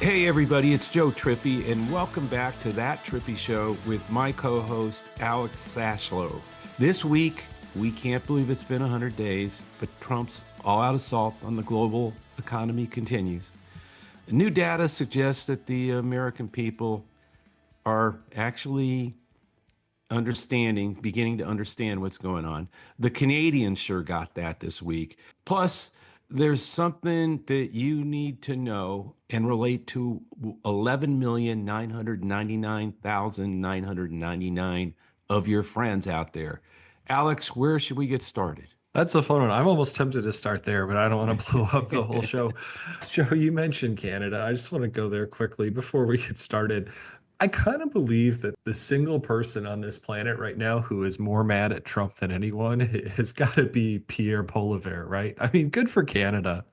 Hey everybody, it's Joe Trippi, and welcome back to That Trippi Show with my co-host, Alex Sashlow. This week, we can't believe it's been 100 days, but Trump's all-out assault on the global economy continues. New data suggests that the American people are actually beginning to understand what's going on. The Canadians sure got that this week. Plus, there's something that you need to know and relate to 11,999,999 of your friends out there. Alex, where should we get started? That's a fun one. I'm almost tempted to start there, but I don't want to blow up the whole show. Joe, you mentioned Canada. I just want to go there quickly before we get started. I kind of believe that the single person on this planet right now who is more mad at Trump than anyone has got to be Pierre Poilievre, right? I mean, good for Canada.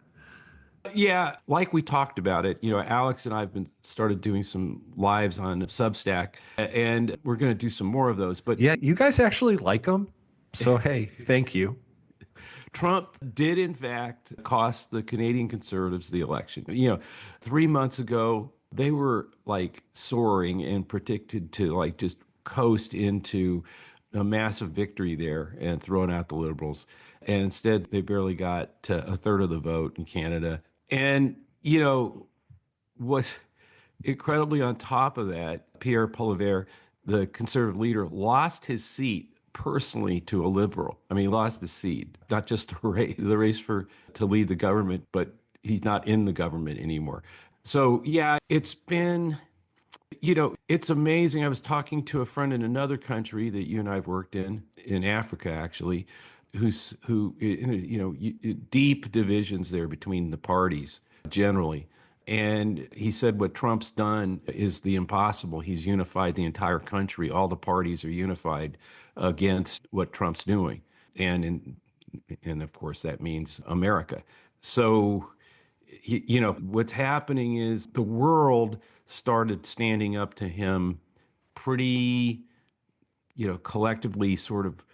Yeah, like we talked about it, Alex and I have been started doing some lives on Substack, and we're going to do some more of those. But Yeah, you guys actually like him. So, hey, thank you. Trump did, in fact, cost the Canadian Conservatives the election. 3 months ago, they were like soaring and predicted to like just coast into a massive victory there and throwing out the Liberals. And instead, they barely got to a third of the vote in Canada. And, what's incredibly on top of that, Pierre Poilievre, the conservative leader, lost his seat personally to a liberal. I mean, he lost his seat, not just the race to lead the government, but he's not in the government anymore. So yeah, it's amazing. I was talking to a friend in another country that you and I've worked in Africa actually, deep divisions there between the parties generally. And he said what Trump's done is the impossible. He's unified the entire country. All the parties are unified against what Trump's doing. And of course, that means America. So, what's happening is the world started standing up to him pretty, collectively sort of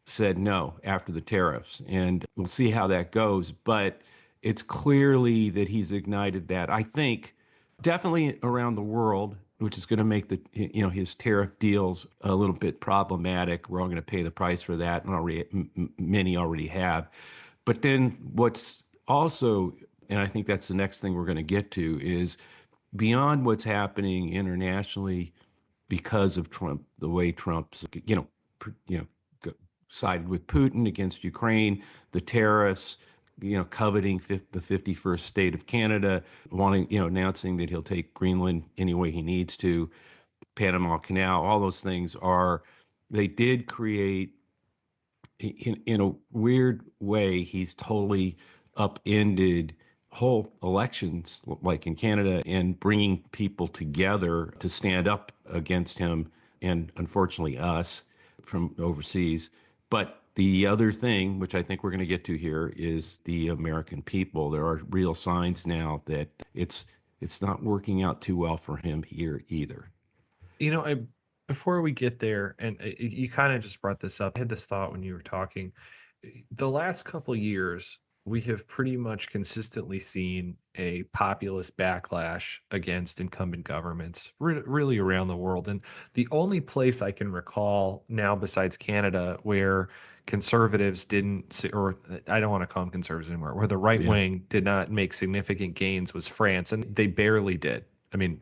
said no after the tariffs. And we'll see how that goes. But it's clearly that he's ignited that. I think definitely around the world, which is going to make his tariff deals a little bit problematic. We're all going to pay the price for that, and many already have. But then what's also, and I think that's the next thing we're going to get to, is beyond what's happening internationally because of Trump, the way Trump's, sided with Putin against Ukraine, the tariffs, coveting the 51st state of Canada, announcing that he'll take Greenland any way he needs to, Panama Canal, all those things they did create, in a weird way, he's totally upended whole elections, like in Canada, and bringing people together to stand up against him and unfortunately us from overseas. But the other thing, which I think we're going to get to here, is the American people. There are real signs now that it's not working out too well for him here either. You know, I before we get there, and you kind of just brought this up. I had this thought when you were talking. The last couple years, we have pretty much consistently seen a populist backlash against incumbent governments, really around the world. And the only place I can recall now, besides Canada, where conservatives didn't, or I don't want to call them conservatives anymore, where the right Yeah. wing did not make significant gains was France, and they barely did. I mean,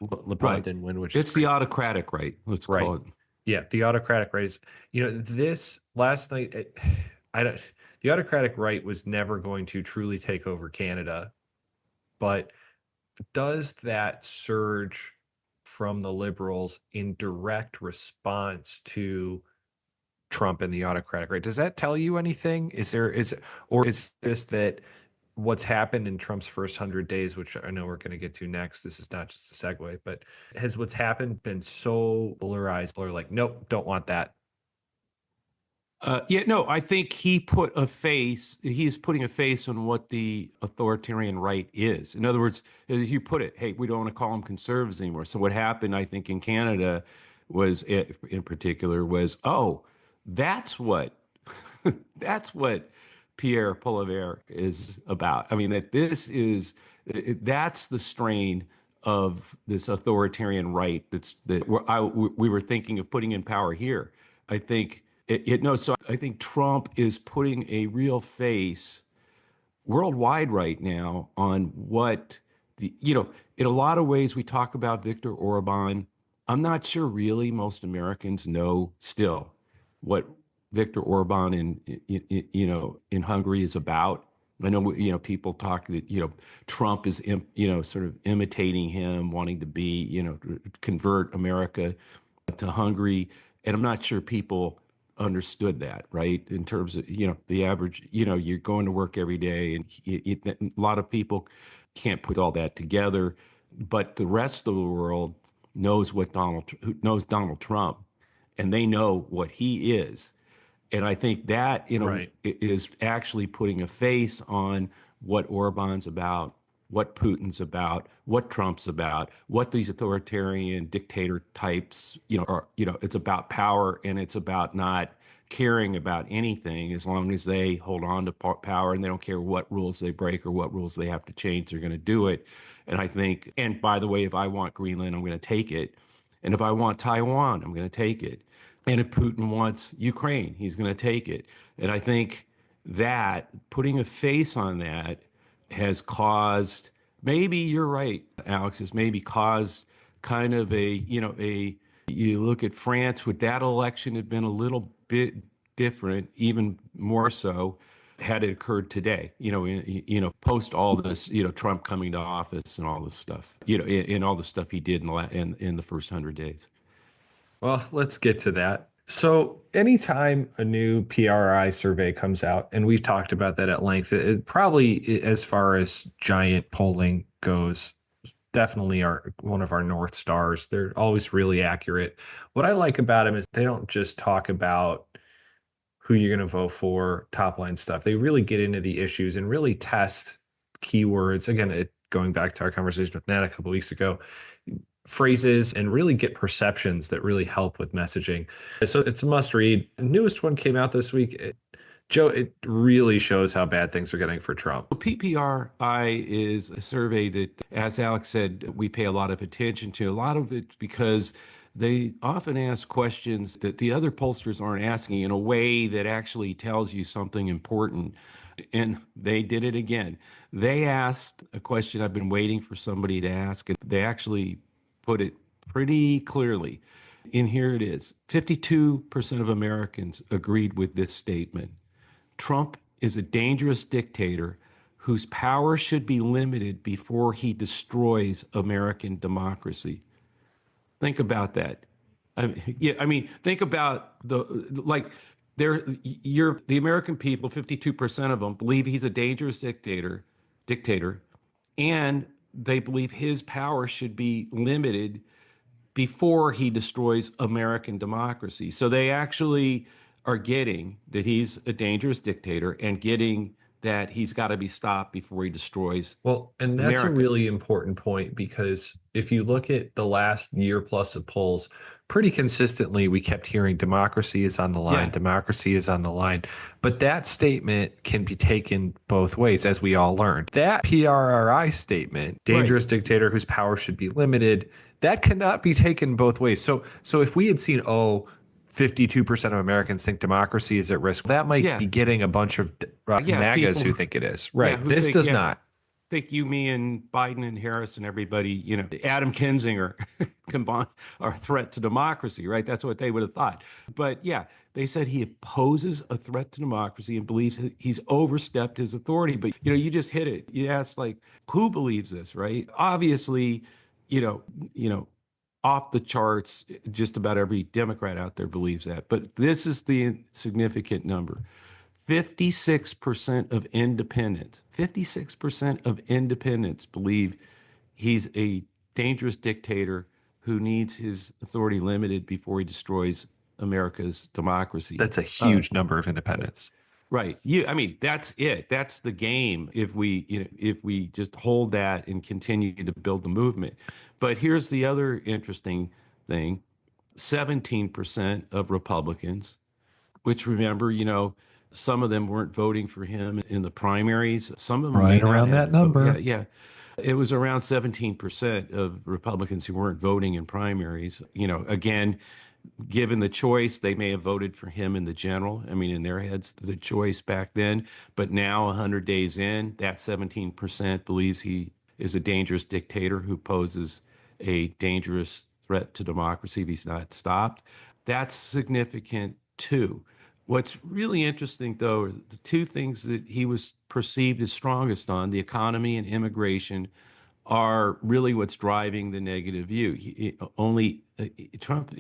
LeBron Right. didn't win, which is It's the great. autocratic right, let's Right. call it. Yeah, the autocratic right is, this last night, I don't, the autocratic right was never going to truly take over Canada, but does that surge from the liberals in direct response to Trump and the autocratic right? Does that tell you anything? Or is this that what's happened in Trump's first 100 days, which I know we're going to get to next, this is not just a segue, but has what's happened been so polarized? Or like, nope, don't want that. Yeah, no, I think he's putting a face on what the authoritarian right is. In other words, as you put it, hey, we don't want to call them conservatives anymore. So what happened, I think, in Canada in particular, was, oh, that's what, that's what Pierre Poilievre is about. I mean, that's the strain of this authoritarian right we were thinking of putting in power here. I think no. So I think Trump is putting a real face worldwide right now on what in a lot of ways we talk about Viktor Orban. I'm not sure really most Americans know still what Viktor Orban in Hungary is about. I know people talk that Trump is sort of imitating him, wanting to be convert America to Hungary, and I'm not sure people understood that, right? In terms of the average, you're going to work every day, and a lot of people can't put all that together, but the rest of the world knows Donald Trump, and they know what he is. And I think that Right. is actually putting a face on what Orban's about, what Putin's about, what Trump's about, what these authoritarian dictator types, are, it's about power, and it's about not caring about anything as long as they hold on to power, and they don't care what rules they break or what rules they have to change, they're going to do it. And I think, and by the way, if I want Greenland, I'm going to take it. And if I want Taiwan, I'm going to take it. And if Putin wants Ukraine, he's going to take it. And I think that putting a face on that has caused, maybe you're right, Alex, has maybe caused kind of you look at France, would that election have been a little bit different, even more so, had it occurred today, post all this, Trump coming to office and all this stuff, in all the stuff he did in the first 100 days. Well, let's get to that. So, anytime a new PRI survey comes out, and we've talked about that at length, it probably, as far as giant polling goes, definitely are one of our North Stars. They're always really accurate. What I like about them is they don't just talk about who you're going to vote for, top line stuff. They really get into the issues and really test keywords. Again, going back to our conversation with Nat a couple weeks ago, phrases and really get perceptions that really help with messaging. So it's a must read. The newest one came out this week. Joe, it really shows how bad things are getting for Trump. PPRI is a survey that, as Alex said, we pay a lot of attention to. A lot of it because they often ask questions that the other pollsters aren't asking in a way that actually tells you something important. And they did it again. They asked a question I've been waiting for somebody to ask, and they actually put it pretty clearly. And here it is. 52% of Americans agreed with this statement. Trump is a dangerous dictator whose power should be limited before he destroys American democracy. Think about that. I mean, think about the American people, 52% of them believe he's a dangerous dictator, and they believe his power should be limited before he destroys American democracy. So they actually are getting that he's a dangerous dictator and getting that he's got to be stopped before he destroys Well, and that's a America. really important point because if you look at the last year plus of polls, pretty consistently we kept hearing democracy is on the line, Yeah, democracy is on the line. But that statement can be taken both ways, as we all learned. That PRRI statement, right. dangerous dictator whose power should be limited, that cannot be taken both ways. So if we had seen, 52% of Americans think democracy is at risk, that might Yeah, be getting a bunch of yeah. MAGAs People, who think it is. yeah, Right. who This think does yeah, not. think you, me, and Biden and Harris and everybody, Adam Kinzinger combined are a threat to democracy, right? That's what they would have thought. But yeah, they said he opposes a threat to democracy and believes he's overstepped his authority. But you just hit it. You asked like, who believes this, right? Obviously, you know, you know, off the charts, just about every Democrat out there believes that. But this is the significant number. 56% of independents, 56% of independents believe he's a dangerous dictator who needs his authority limited before he destroys America's democracy. That's a huge number of independents. Right. I mean, that's it. That's the game if we just hold that and continue to build the movement. But here's the other interesting thing. 17% of Republicans, which remember, some of them weren't voting for him in the primaries. Some of them may Right not around have. that Yeah, number. yeah. It was around 17% of Republicans who weren't voting in primaries. Again, given the choice, they may have voted for him in the general. I mean, in their heads, the choice back then. But now, 100 days in, that 17% believes he is a dangerous dictator who poses a dangerous threat to democracy if he's not stopped. That's significant too. What's really interesting, though, are the two things that he was perceived as strongest on, the economy and immigration, are really what's driving the negative view. Trump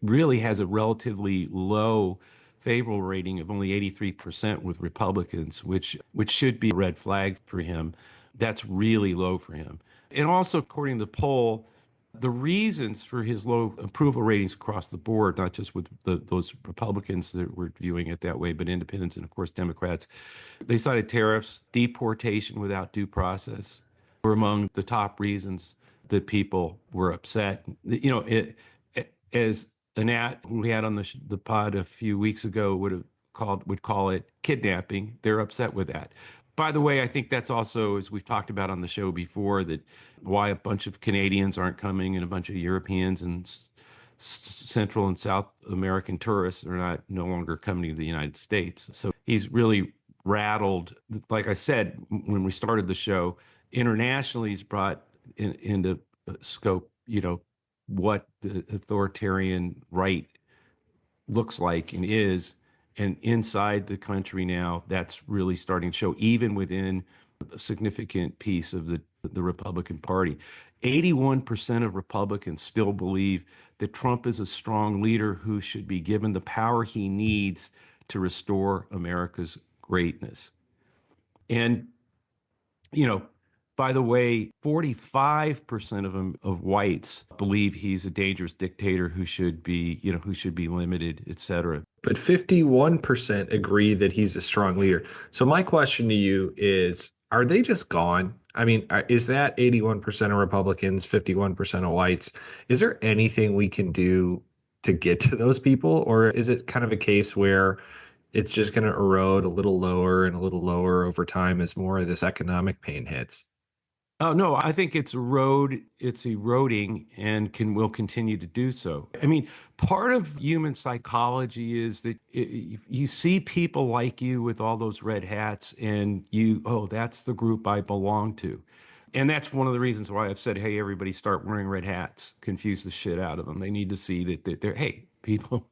really has a relatively low favorable rating of only 83% with Republicans, which should be a red flag for him. That's really low for him. And also, according to the poll, the reasons for his low approval ratings across the board, not just with those Republicans that were viewing it that way, but independents and, of course, Democrats, they cited tariffs, deportation without due process, were among the top reasons that people were upset. As Anat, who we had on the pod a few weeks ago, would call it kidnapping. They're upset with that. By the way, I think that's also, as we've talked about on the show before, that why a bunch of Canadians aren't coming and a bunch of Europeans and Central and South American tourists are not no longer coming to the United States. So he's really rattled. Like I said when we started the show, internationally, he's brought into scope, what the authoritarian right looks like and is. And inside the country now, that's really starting to show, even within a significant piece of the Republican Party. 81% of Republicans still believe that Trump is a strong leader who should be given the power he needs to restore America's greatness. And, you know, by the way, 45% of whites believe he's a dangerous dictator who should be, limited, et cetera. But 51% agree that he's a strong leader. So my question to you is, are they just gone? I mean, is that 81% of Republicans, 51% of whites? Is there anything we can do to get to those people? Or is it kind of a case where it's just going to erode a little lower and a little lower over time as more of this economic pain hits? Oh no, I think it's eroding and will continue to do so. I mean, part of human psychology is that you see people like you with all those red hats and that's the group I belong to. And that's one of the reasons why I've said, hey, everybody start wearing red hats, confuse the shit out of them. They need to see that they're, hey, people,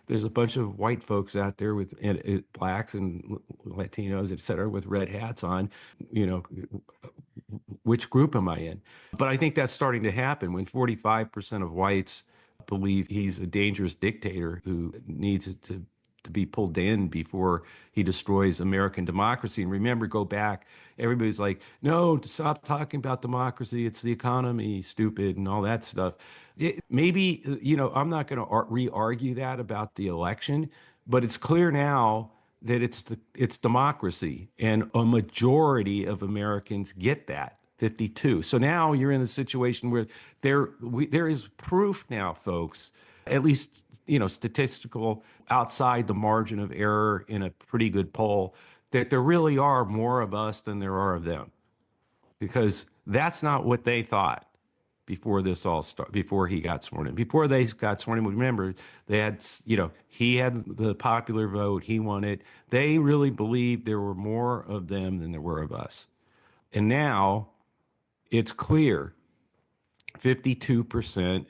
there's a bunch of white folks out there with blacks and Latinos, et cetera, with red hats on, which group am I in? But I think that's starting to happen when 45% of whites believe he's a dangerous dictator who needs to be pulled in before he destroys American democracy. And remember, go back, everybody's like, no, stop talking about democracy. It's the economy, stupid, and all that stuff. Maybe, I'm not going to re-argue that about the election, but it's clear now that it's democracy, and a majority of Americans get that. 52. So now you're in a situation where there is proof now, folks, at least statistical outside the margin of error in a pretty good poll, that there really are more of us than there are of them, because that's not what they thought before this all started, before he got sworn in. Before they got sworn in, remember, they had, he had the popular vote, he won it. They really believed there were more of them than there were of us. And now it's clear 52%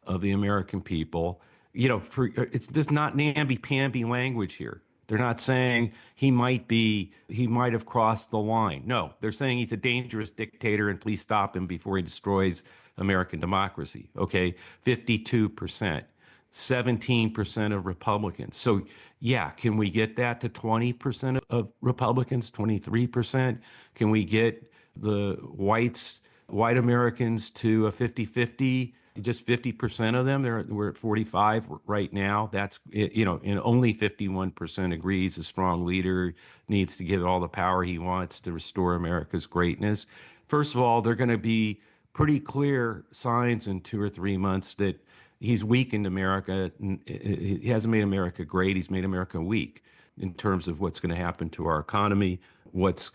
of the American people, it's this not namby-pamby language here. They're not saying he might have crossed the line. No, they're saying he's a dangerous dictator and please stop him before he destroys American democracy. Okay, 52%, 17% of Republicans. So yeah, can we get that to 20% of Republicans, 23%? Can we get the white Americans to a 50-50? Just 50% of them, we're at 45 right now. That's, and only 51% agrees a strong leader needs to get all the power he wants to restore America's greatness. First of all, they're going to be pretty clear signs in 2 or 3 months that he's weakened America. He hasn't made America great. He's made America weak in terms of what's going to happen to our economy, what's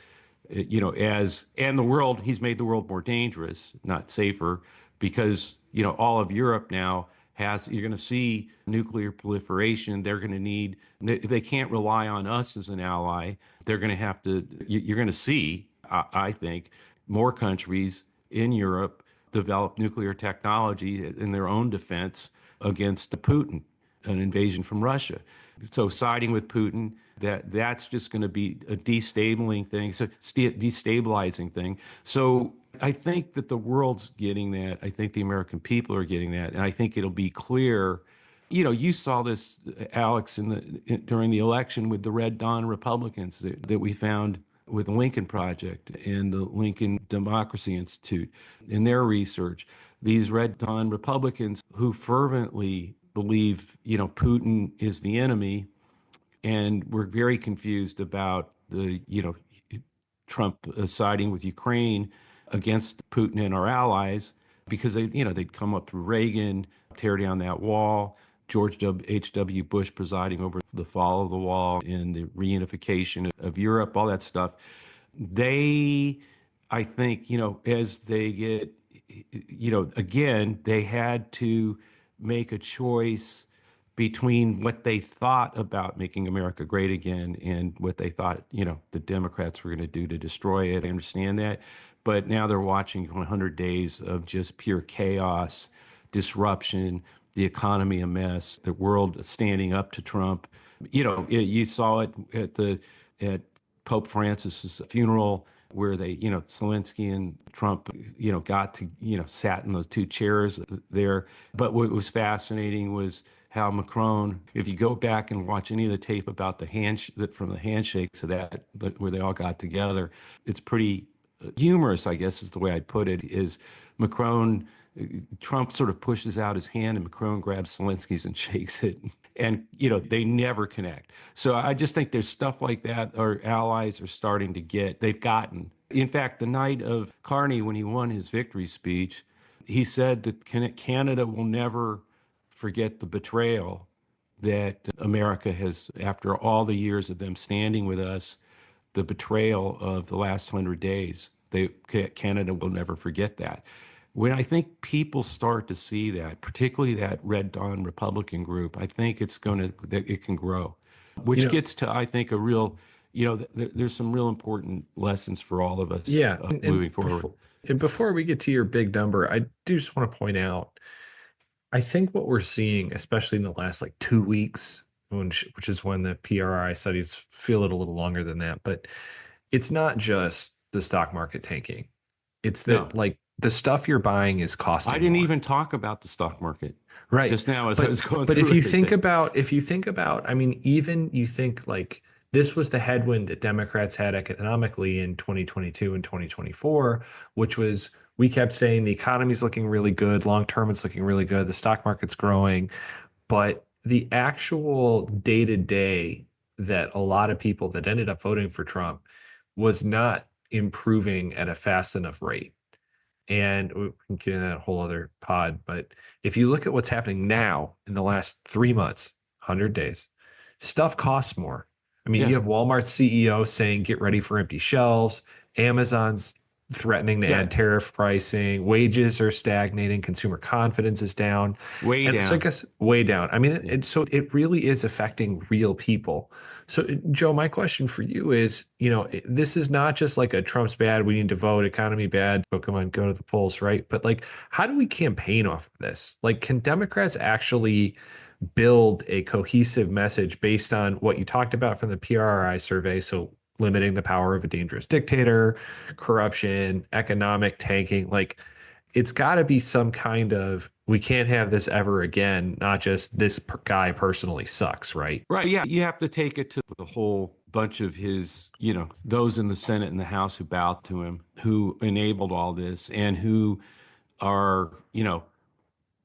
and the world, he's made the world more dangerous, not safer, because, all of Europe now you're going to see nuclear proliferation. They're going to they can't rely on us as an ally. They're going to have to, you're going to see, I think, more countries in Europe develop nuclear technology in their own defense against Putin, an invasion from Russia. So siding with Putin, that's just going to be a destabilizing thing. Destabilizing thing. So I think that the world's getting that. I think the American people are getting that, and I think it'll be clear. You saw this, Alex, during the election with the Red Dawn Republicans that we found with the Lincoln Project and the Lincoln Democracy Institute in their research. These Red Dawn Republicans who fervently believe, Putin is the enemy, and we're very confused about Trump siding with Ukraine against Putin and our allies because they'd come up through Reagan, tear down that wall. George H.W. Bush presiding over the fall of the wall and the reunification of Europe, all that stuff. I think, as they get, again, they had to make a choice between what they thought about making America great again and what they thought, the Democrats were going to do to destroy it. I understand that. But now they're watching 100 days of just pure chaos, disruption, the economy a mess, the world standing up to Trump. You saw it at Pope Francis's funeral where Zelensky and Trump, got to, sat in those two chairs there. But what was fascinating was how Macron, if you go back and watch any of the tape about from the handshakes of where they all got together, it's pretty humorous, I guess is the way I'd put it, is Trump sort of pushes out his hand and Macron grabs Zelensky's and shakes it. And, they never connect. So I just think there's stuff like that our allies are starting to they've gotten. In fact, the night of Carney, when he won his victory speech, he said that Canada will never forget the betrayal that America has, after all the years of them standing with us, the betrayal of the last 100 days. Canada will never forget that. When I think people start to see that, particularly that Red Dawn Republican group, I think it can grow, which gets to, I think, a real, there's some real important lessons for all of us Yeah. moving forward. Before we get to your big number, I do just want to point out, I think what we're seeing, especially in the last 2 weeks, which is when the PRRI studies feel it a little longer than that, but it's not just the stock market tanking. It's that No. the stuff you're buying is costing I didn't more. even talk about the stock market Right. just now as I was going but through if you everything. think about, I mean, even you think this was the headwind that Democrats had economically in 2022 and 2024, which was we kept saying the economy's looking really good, long term it's looking really good, the stock market's growing, but the actual day to day that a lot of people that ended up voting for Trump was not improving at a fast enough rate. And we can get in that whole other pod. But if you look at what's happening now in the last 3 months, 100 days, stuff costs more. I mean, Yeah. you have Walmart's CEO saying, get ready for empty shelves. Amazon's threatening to Yeah. add tariff pricing. Wages are stagnating. Consumer confidence is down. Way And so I down. guess way down. I mean, Yeah. so it really is affecting real people. So, Joe, my question for you is, this is not just a Trump's bad, we need to vote, economy bad, oh, come on, go to the polls, right? But how do we campaign off of this? Can Democrats actually build a cohesive message based on what you talked about from the PRRI survey? So limiting the power of a dangerous dictator, corruption, economic tanking, it's got to be some kind of we can't have this ever again, not just this guy personally sucks, right? Right. Yeah. You have to take it to the whole bunch of his, those in the Senate and the House who bowed to him, who enabled all this and who are,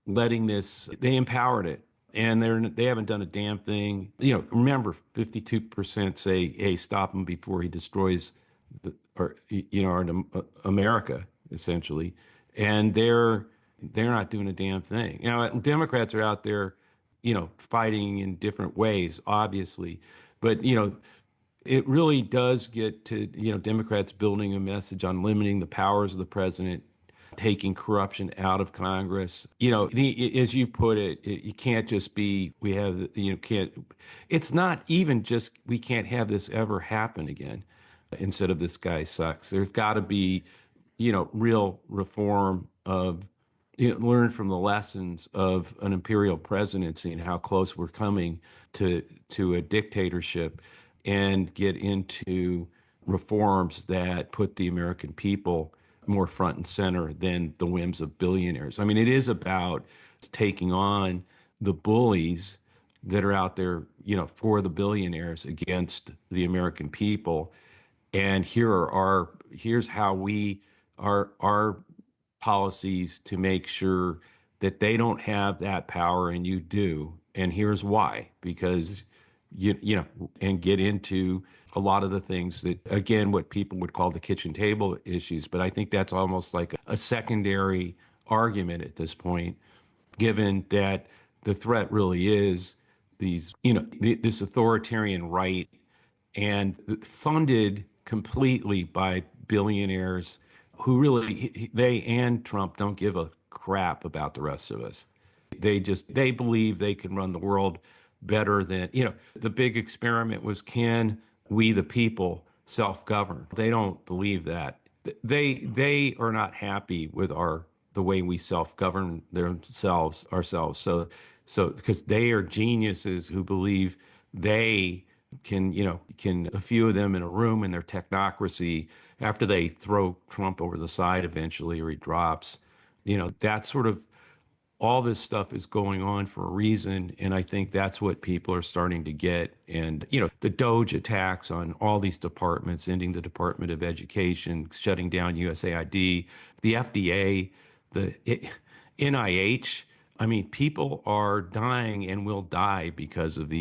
letting they empowered it. And they haven't done a damn thing. Remember, 52% say, "Hey, stop him before he destroys America," essentially, and they're not doing a damn thing. Democrats are out there, fighting in different ways, obviously, but it really does get to, Democrats building a message on limiting the powers of the president, taking corruption out of Congress. As you put it, you can't just be, we have, can't, it's not even just, we can't have this ever happen again instead of this guy sucks. There's got to be, real reform of, learn from the lessons of an imperial presidency and how close we're coming to a dictatorship, and get into reforms that put the American people more front and center than the whims of billionaires. I mean, it is about taking on the bullies that are out there, for the billionaires against the American people. And here's how our policies to make sure that they don't have that power and you do. And here's why, because and get into a lot of the things that, again, what people would call the kitchen table issues. But I think that's almost like a secondary argument at this point, given that the threat really is this authoritarian right, and funded completely by billionaires who really, they and Trump don't give a crap about the rest of us. They believe they can run the world better than, the big experiment was, can we the people self-govern? They don't believe that. They are not happy with the way we self-govern ourselves. So because they are geniuses who believe they can a few of them in a room in their technocracy, after they throw Trump over the side eventually, or he drops, that sort of, all this stuff is going on for a reason. And I think that's what people are starting to get. And, the Doge attacks on all these departments, ending the Department of Education, shutting down USAID, the FDA, NIH. I mean, people are dying and will die because of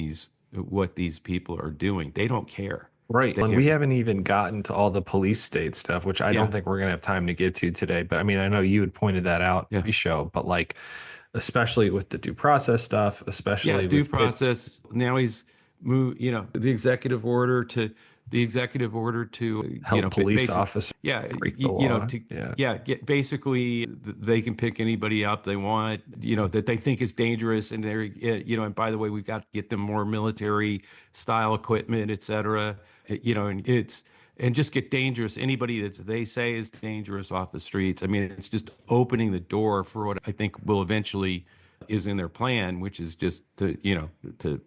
what these people are doing. They don't care. Right. They And we care. haven't even gotten to all the police state stuff, which I don't Yeah. think we're going to have time to get to today. But I mean, I know you had pointed that out Yeah. pre-show, but like, especially with the due process stuff, Yeah, especially due with it, process. Now he's moved, the executive order to, help police basic, officers yeah, break the law. Yeah. get basically they can pick anybody up they want, that they think is dangerous, and and by the way, we've got to get them more military style equipment, et cetera, and just get dangerous, anybody that they say is dangerous off the streets. I mean, it's just opening the door for what I think will eventually is in their plan, which is just to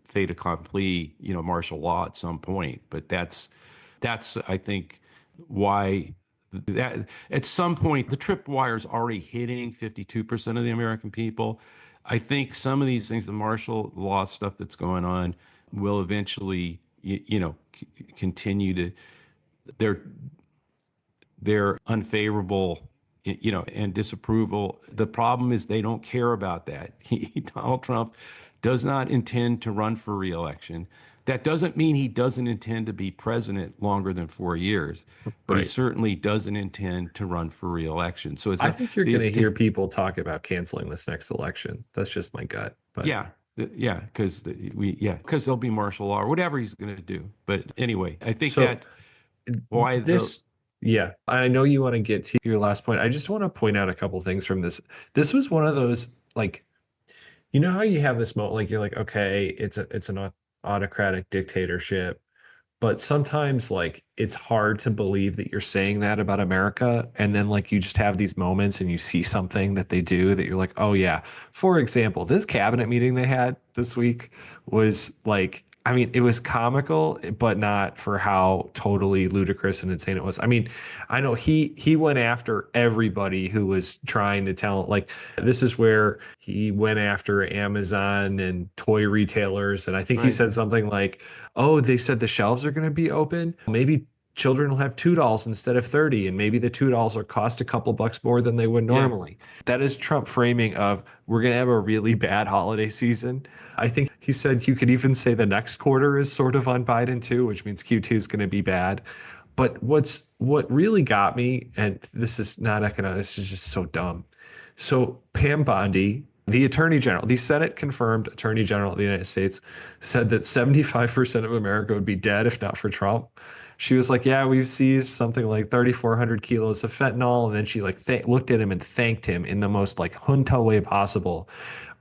fait accompli, martial law at some point. But that's I think why that at some point the tripwire is already hitting 52% of the American people. I think some of these things, the martial law stuff that's going on, will eventually, continue to their unfavorable, and disapproval. The problem is they don't care about that. Donald Trump does not intend to run for reelection. That doesn't mean he doesn't intend to be president longer than 4 years, but he Right. certainly doesn't intend to run for reelection. So it's I not think you're going to hear people talk about canceling this next election. That's just my gut. But yeah, yeah, because there'll be martial law or whatever he's going to do. But anyway, I think so that why the this, yeah, I know you want to get to your last point. I just want to point out a couple things from this. This was one of those, like, you know how you have this moment, like you're like, okay, it's an autocratic dictatorship, but sometimes like it's hard to believe that you're saying that about America, and then like you just have these moments and you see something that they do that you're like, oh yeah. For example, this cabinet meeting they had this week was like, I mean, it was comical, but not for how totally ludicrous and insane it was. I mean, I know he went after everybody who was trying to tell, like, this is where he went after Amazon and toy retailers, and I think he right, said something like, oh, they said the shelves are going to be open. Maybe children will have $2 instead of 30, and maybe the $2 will cost a couple bucks more than they would yeah, normally. That is Trump framing of, we're going to have a really bad holiday season. I think he said you could even say the next quarter is sort of on Biden too, which means Q2 is going to be bad. But what really got me, and this is not economic, this is just so dumb. So Pam Bondi The Attorney General, the Senate confirmed Attorney General of the United States, said that 75% of America would be dead if not for Trump. She was like, "Yeah, we've seized something like 3,400 kilos of fentanyl," and then she like looked at him and thanked him in the most like junta way possible.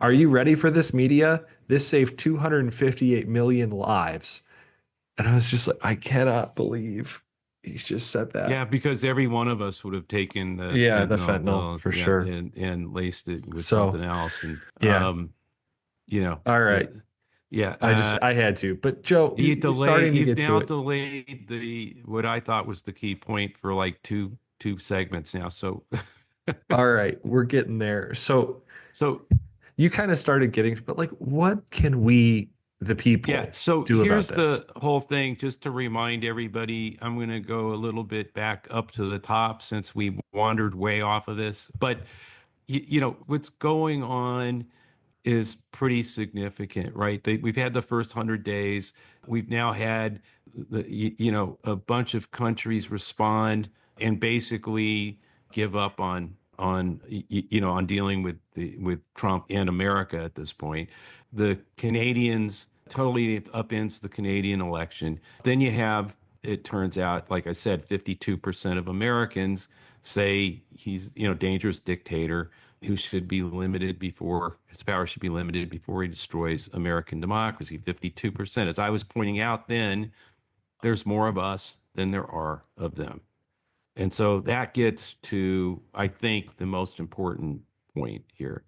Are you ready for this, media? This saved 258 million lives, and I was just like, I cannot believe he's just said that. Yeah, because every one of us would have taken the Yeah, the fentanyl fentanyl pill, for yeah, sure. and laced it with So something else, and yeah, you know, all right. the yeah, I had to. But Joe, you're starting to you've get to now it. delayed the what I thought was the key point for like two segments now. So All right, we're getting there. So so you kind of started getting, but like, what can we, the yeah, people, so do about here's this? the whole thing. Just to remind everybody, I'm going to go a little bit back up to the top since we wandered way off of this. But you know what's going on is pretty significant, right? We've had the first 100 days. We've now had you know, a bunch of countries respond and basically give up you know, on dealing with with Trump and America at this point. The Canadians totally upends the Canadian election. Then you have, it turns out, like I said, 52% of Americans say he's, you know, dangerous dictator who should be limited before his power should be limited before he destroys American democracy. 52%. As I was pointing out then, there's more of us than there are of them. And so that gets to, I think, the most important point here.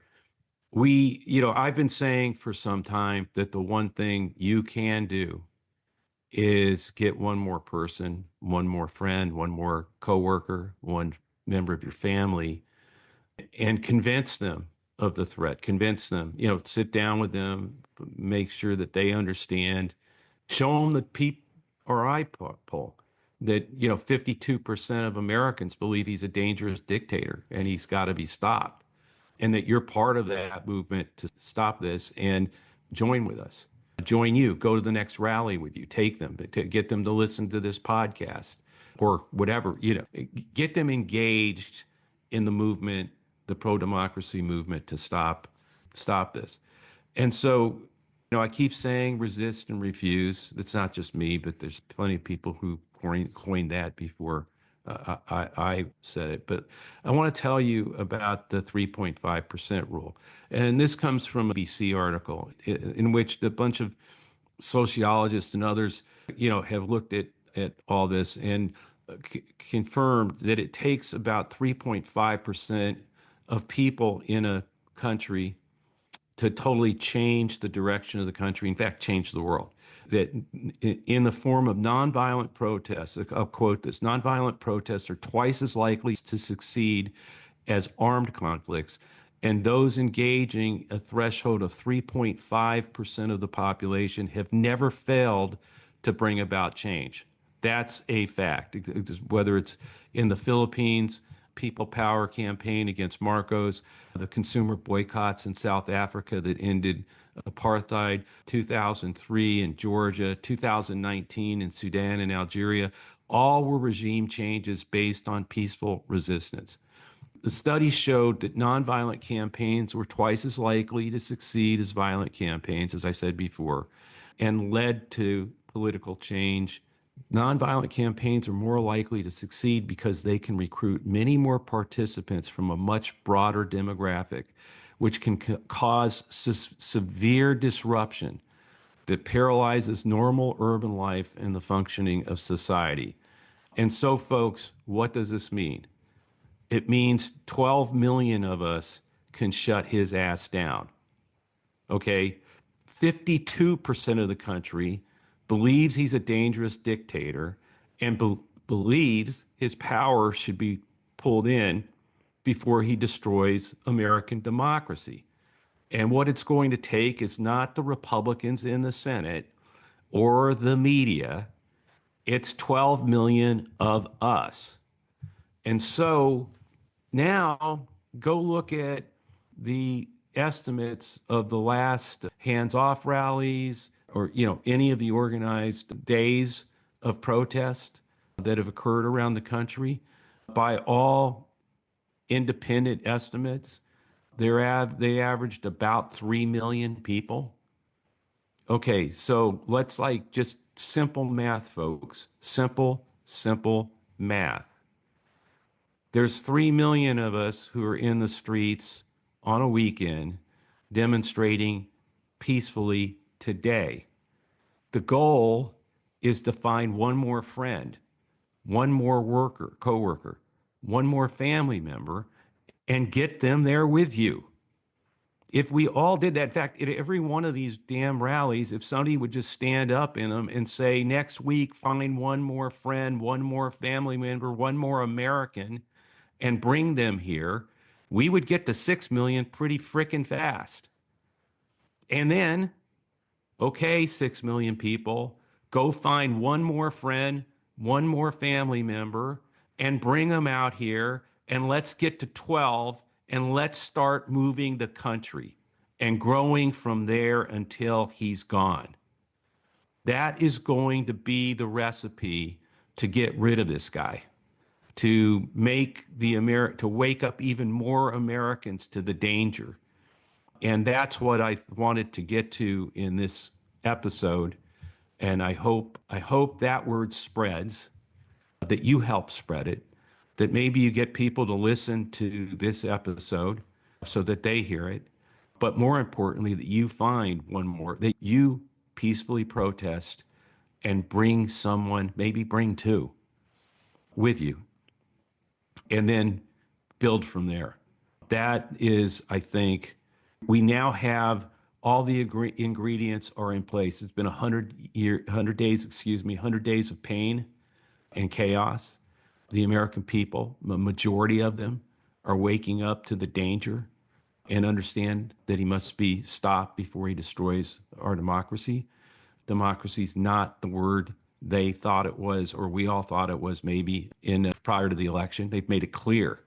You know, I've been saying for some time that the one thing you can do is get one more person, one more friend, one more coworker, one member of your family, and convince them of the threat. Convince them, you know, sit down with them, make sure that they understand, show them the PRI poll that, you know, 52% of Americans believe he's a dangerous dictator and he's got to be stopped, and that you're part of that movement to stop this, and join with us. Join you, go to the next rally with you, take them, to get them to listen to this podcast or whatever, you know, get them engaged in the movement, the pro democracy movement to stop this. And so, you know, I keep saying resist and refuse. It's not just me, but there's plenty of people who coined that before I said it. But I want to tell you about the 3.5% rule. And this comes from a BBC article in which a bunch of sociologists and others, you know, have looked at all this and confirmed that it takes about 3.5% of people in a country to totally change the direction of the country, in fact, change the world. That in the form of nonviolent protests, I'll quote this, nonviolent protests are twice as likely to succeed as armed conflicts, and those engaging a threshold of 3.5% of the population have never failed to bring about change. That's a fact. Whether it's in the Philippines, People Power campaign against Marcos, the consumer boycotts in South Africa that ended apartheid, 2003 in Georgia, 2019 in Sudan and Algeria, all were regime changes based on peaceful resistance. The study showed that nonviolent campaigns were twice as likely to succeed as violent campaigns, as I said before, and led to political change. Nonviolent campaigns are more likely to succeed because they can recruit many more participants from a much broader demographic, which can cause severe disruption that paralyzes normal urban life and the functioning of society. And so, folks, what does this mean? It means 12 million of us can shut his ass down. Okay? 52% of the country believes he's a dangerous dictator and believes his power should be pulled in before he destroys American democracy. And what it's going to take is not the Republicans in the Senate or the media, it's 12 million of us. And so now go look at the estimates of the last hands-off rallies or, you know, any of the organized days of protest that have occurred around the country. By all independent estimates, They averaged about 3 million people. Okay, so let's like just simple math, folks. Simple math. There's 3 million of us who are in the streets on a weekend demonstrating peacefully today. The goal is to find one more friend, one more coworker, one more family member, and get them there with you. If we all did that, in fact, at every one of these damn rallies, if somebody would just stand up in them and say, next week, find one more friend, one more family member, one more American, and bring them here, we would get to 6 million pretty frickin' fast. And then, okay, 6 million people, go find one more friend, one more family member, and bring them out here, and let's get to 12, and let's start moving the country and growing from there until he's gone. That is going to be the recipe to get rid of this guy, to make to wake up even more Americans to the danger. And that's what I wanted to get to in this episode. And I hope that word spreads, that you help spread it, that maybe you get people to listen to this episode so that they hear it. But more importantly, that you find one more, that you peacefully protest and bring someone, maybe bring two with you, and then build from there. That is, I think, we now have all the ingredients are in place. It's been 100 days of pain and chaos. The American people, the majority of them, are waking up to the danger and understand that he must be stopped before he destroys our democracy. Democracy's not the word they thought it was, or we all thought it was maybe prior to the election. They've made it clear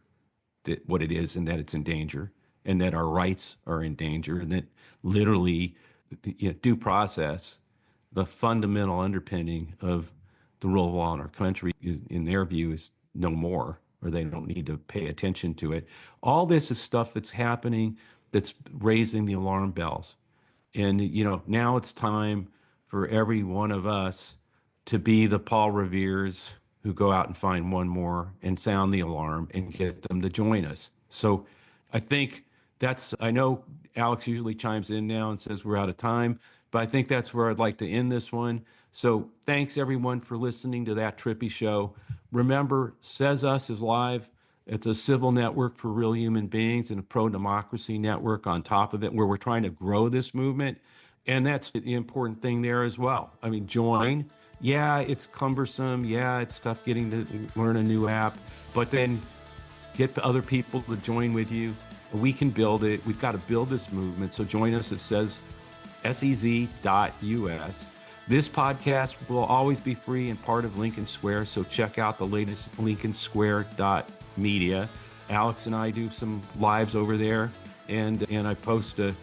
that what it is and that it's in danger and that our rights are in danger and that literally due process, the fundamental underpinning of the rule of law in our country is, in their view, is no more, or they don't need to pay attention to it. All this is stuff that's happening that's raising the alarm bells. And, now it's time for every one of us to be the Paul Reveres who go out and find one more and sound the alarm and get them to join us. So I think I know Alex usually chimes in now and says we're out of time, but I think that's where I'd like to end this one. So thanks everyone for listening to That Trippi Show. Remember, Says Us is live. It's a civil network for real human beings and a pro-democracy network on top of it, where we're trying to grow this movement. And that's the important thing there as well. I mean, join. Yeah, it's cumbersome. Yeah, it's tough getting to learn a new app, but then get the other people to join with you. We can build it. We've got to build this movement. So join us. It says SEZ.us. This podcast will always be free and part of Lincoln Square. So check out the latest lincolnsquare.media. Alex and I do some lives over there, and I post a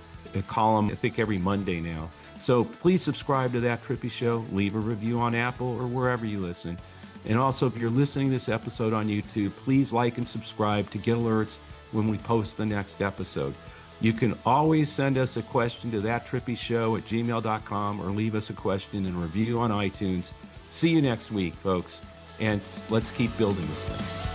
column, I think, every Monday now. So please subscribe to That Trippi Show. Leave a review on Apple or wherever you listen. And also, if you're listening to this episode on YouTube, please like and subscribe to get alerts when we post the next episode. You can always send us a question to thattrippishow@gmail.com or leave us a question and review on iTunes. See you next week, folks, and let's keep building this thing.